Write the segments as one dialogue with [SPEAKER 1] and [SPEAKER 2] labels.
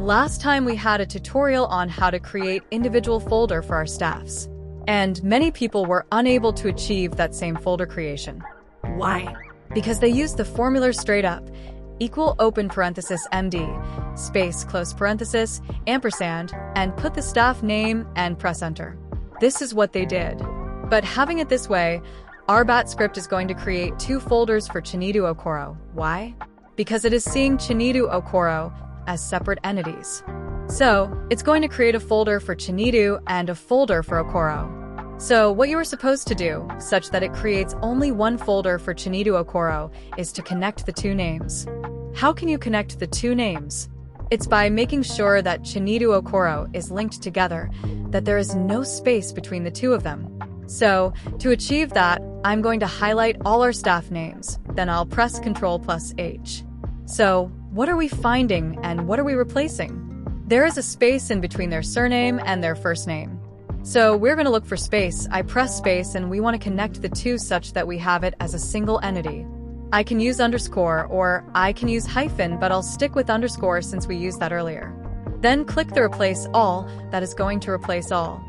[SPEAKER 1] Last time we had a tutorial on how to create individual folder for our staffs, and many people were unable to achieve that same folder creation. Why? Because they used the formula straight up, equal open parenthesis MD, space close parenthesis, ampersand, and put the staff name and press enter. This is what they did. But having it this way, our bat script is going to create two folders for Chinedu Okoro. Why? Because it is seeing Chinedu Okoro as separate entities. So, it's going to create a folder for Chinedu and a folder for Okoro. So, what you are supposed to do, such that it creates only one folder for Chinedu Okoro, is to connect the two names. How can you connect the two names? It's by making sure that Chinedu Okoro is linked together, that there is no space between the two of them. So, to achieve that, I'm going to highlight all our staff names, then I'll press Ctrl H. So, what are we finding and what are we replacing? There is a space in between their surname and their first name. So we're going to look for space. I press space and we want to connect the two such that we have it as a single entity. I can use underscore or I can use hyphen, but I'll stick with underscore since we used that earlier. Then click the replace all, that is going to replace all.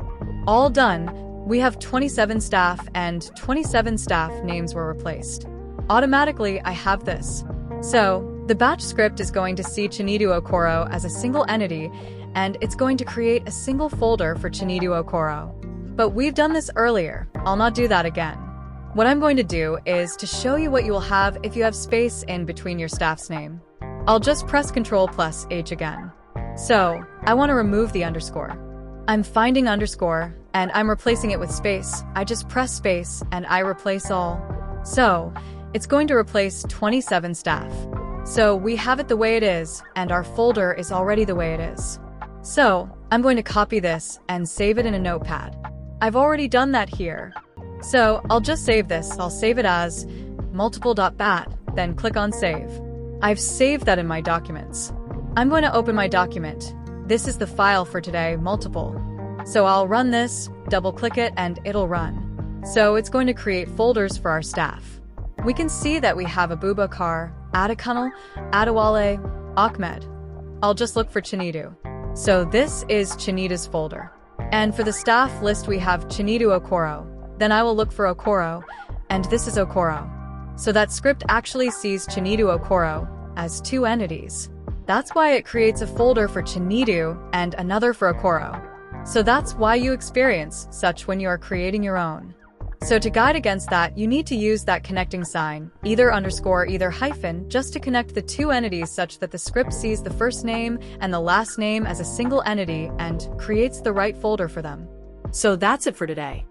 [SPEAKER 1] All done. We have 27 staff and 27 staff names were replaced. Automatically, I have this. So, the batch script is going to see Chinedu Okoro as a single entity, and it's going to create a single folder for Chinedu Okoro. But we've done this earlier. I'll not do that again. What I'm going to do is to show you what you will have if you have space in between your staff's name. I'll just press Ctrl H again. So, I want to remove the underscore. I'm finding underscore, and I'm replacing it with space. I just press space, and I replace all. So, it's going to replace 27 staff. So we have it the way it is, and our folder is already the way it is. So I'm going to copy this and save it in a notepad. I've already done that here. So I'll just save this. I'll save it as multiple.bat, then click on save. I've saved that in my documents. I'm going to open my document. This is the file for today, multiple. So I'll run this, double click it, and it'll run. So it's going to create folders for our staff. We can see that we have Abubakar, Adekunle, Adewale, Ahmed. I'll just look for Chinedu. So this is Chinedu's folder. And for the staff list we have Chinedu Okoro. Then I will look for Okoro, and this is Okoro. So that script actually sees Chinedu Okoro as two entities. That's why it creates a folder for Chinedu and another for Okoro. So that's why you experience such when you are creating your own. So to guide against that, you need to use that connecting sign, either underscore, either hyphen, just to connect the two entities such that the script sees the first name and the last name as a single entity and creates the right folder for them. So that's it for today.